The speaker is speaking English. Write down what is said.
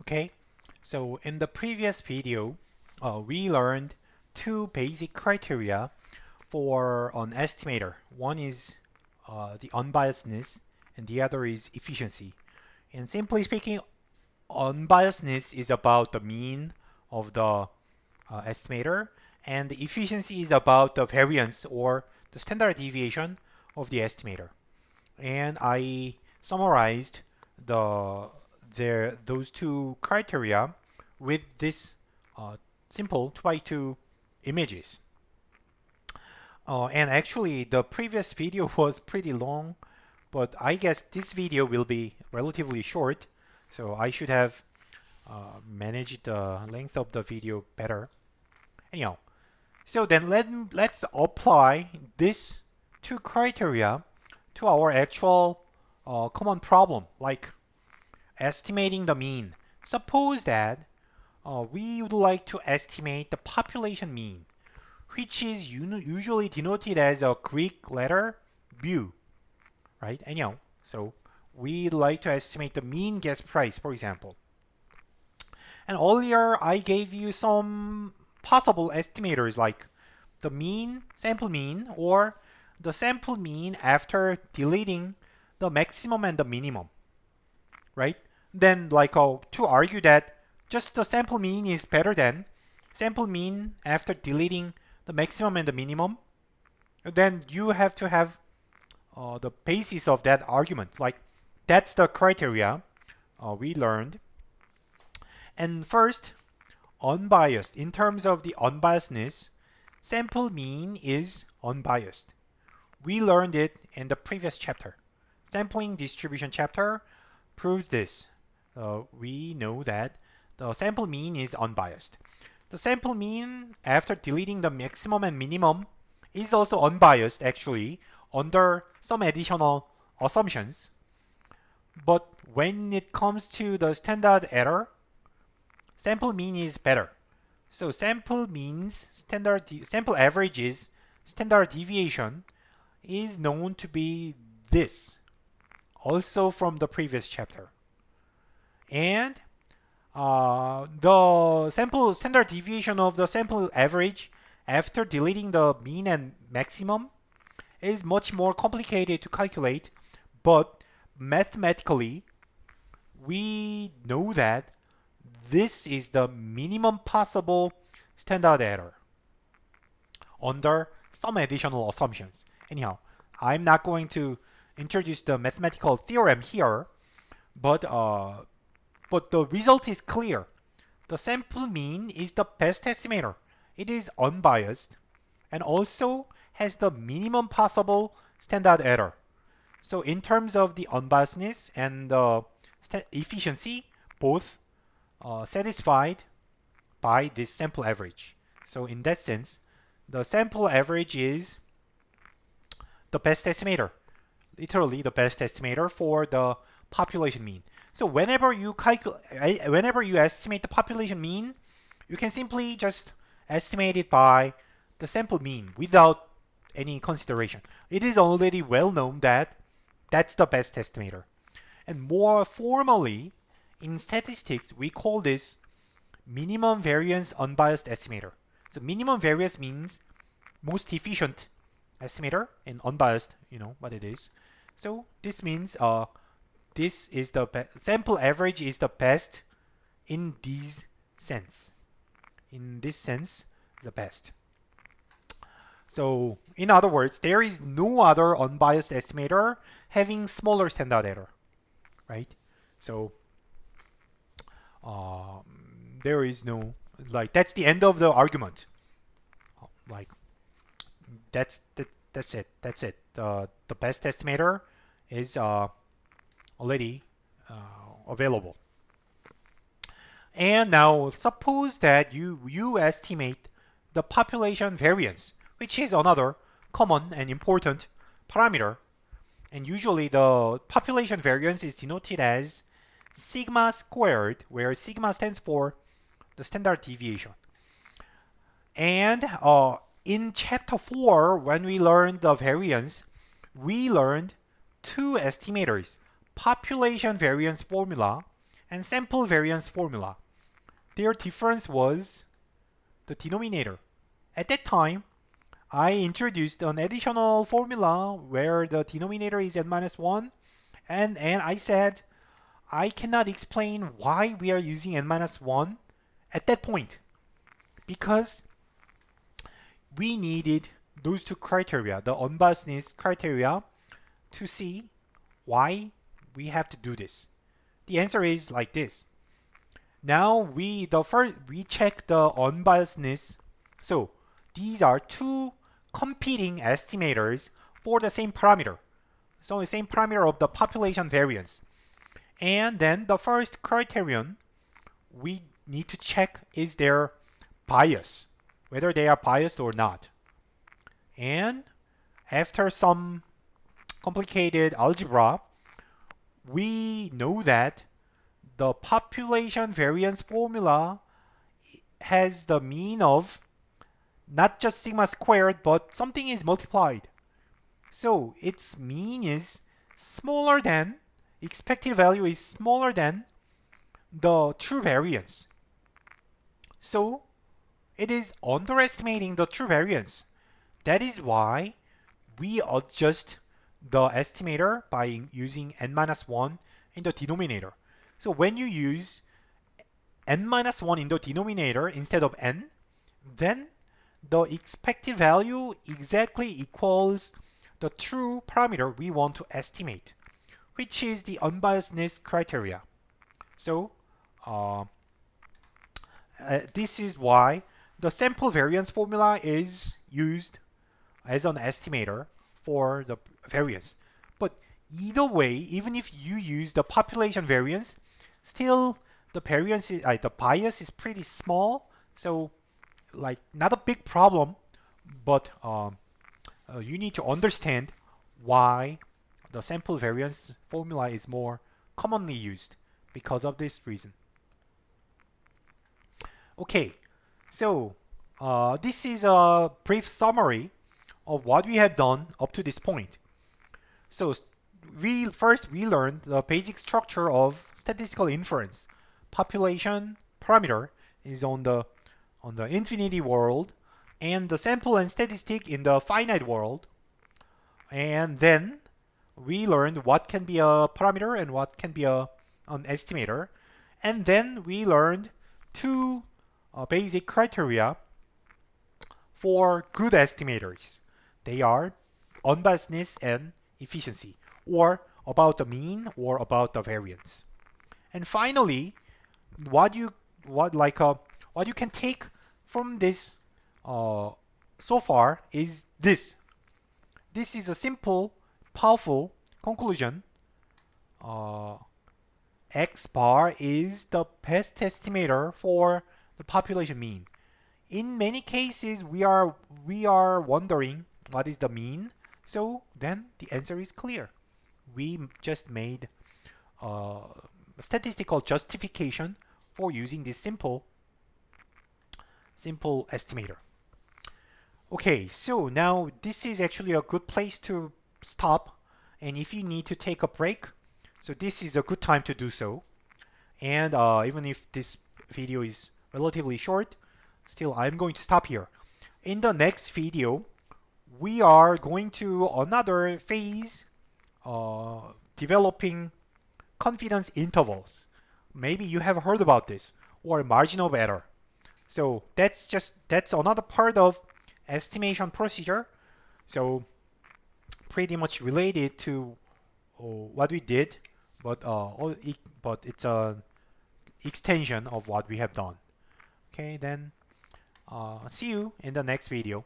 Okay, so in the previous video, we learned two basic criteria for an estimator. One is the unbiasedness, and the other is efficiency. And simply speaking, unbiasedness is about the mean of the estimator, and the efficiency is about the variance or the standard deviation of the estimator. And I summarized those two criteria with this simple 2x2 images. And actually, the previous video was pretty long, but I guess this video will be relatively short, so I should have managed the length of the video better. Anyhow, so then let's apply this two criteria to our actual common problem, like estimating the mean. Suppose that we would like to estimate the population mean, which is usually denoted as a Greek letter mu, right? Anyhow, so we'd like to estimate the mean gas price, for example. And earlier I gave you some possible estimators like the mean, sample mean, or the sample mean after deleting the maximum and the minimum, right? Then to argue that just the sample mean is better than sample mean after deleting the maximum and the minimum, then you have to have the basis of that argument. Like that's the criteria we learned. And first, unbiased. In terms of the unbiasedness, sample mean is unbiased. We learned it in the previous chapter. Sampling distribution chapter proves this. We know that the sample mean is unbiased. The sample mean after deleting the maximum and minimum is also unbiased actually under some additional assumptions. But when it comes to the standard error, sample mean is better. So sample average's standard deviation is known to be this, also from the previous chapter. And the sample standard deviation of the sample average after deleting the mean and maximum is much more complicated to calculate, but mathematically we know that this is the minimum possible standard error under some additional assumptions. Anyhow, I'm not going to introduce the mathematical theorem here, but the result is clear. The sample mean is the best estimator. It is unbiased and also has the minimum possible standard error. So in terms of the unbiasedness and the efficiency, both satisfied by this sample average. So in that sense, the sample average is the best estimator, literally the best estimator for the population mean. So whenever you estimate the population mean, you can simply just estimate it by the sample mean without any consideration. It is already well known that that's the best estimator. And more formally, in statistics, we call this minimum variance unbiased estimator. So minimum variance means most efficient estimator, and unbiased, you know what it is. So this means this is the sample average is the best in this sense. In this sense, the best. So in other words, there is no other unbiased estimator having smaller standard error, right? So there is no, like, that's the end of the argument. Like that's it. That's it. The best estimator is already available. And now suppose that you estimate the population variance, which is another common and important parameter. And usually the population variance is denoted as sigma squared, where sigma stands for the standard deviation. And in chapter 4, when we learned the variance, we learned two estimators, population variance formula and sample variance formula. Their difference was the denominator. At that time, I introduced an additional formula where the denominator is n-1, and I said I cannot explain why we are using n-1 at that point, because we needed those two criteria, the unbiasedness criteria, to see why we have to do this. The answer is like this. Now we check the unbiasedness. So these are two competing estimators for the same parameter. So the same parameter of the population variance. And then the first criterion, we need to check is their bias, whether they are biased or not. And after some complicated algebra, we know that the population variance formula has the mean of not just sigma squared, but something is multiplied. So its mean is smaller than, expected value is smaller than the true variance. So it is underestimating the true variance. That is why we adjust the estimator by using n-1 in the denominator. So when you use n-1 in the denominator instead of n, then the expected value exactly equals the true parameter we want to estimate, which is the unbiasedness criteria. So this is why the sample variance formula is used as an estimator for the variance. But either way, even if you use the population variance, still the variance is, the bias is pretty small. So like not a big problem, but you need to understand why the sample variance formula is more commonly used because of this reason. Okay, so this is a brief summary of what we have done up to this point. So we learned the basic structure of statistical inference. Population parameter is on the infinity world, and the sample and statistic in the finite world. And then we learned what can be a parameter and what can be an estimator. And then we learned two basic criteria for good estimators. They are unbiasedness and efficiency, or about the mean or about the variance. And finally, what you can take from this so far is this. This is a simple, powerful conclusion. X bar is the best estimator for the population mean. In many cases, we are wondering what is the mean. So then the answer is clear. We just made statistical justification for using this simple estimator. Okay, so now this is actually a good place to stop. And if you need to take a break, so this is a good time to do so. And even if this video is relatively short, still I'm going to stop here. In the next video, we are going to another phase, developing confidence intervals. Maybe you have heard about this, or margin of error. So that's another part of estimation procedure. So pretty much related to what we did, but it's an extension of what we have done. Okay, then see you in the next video.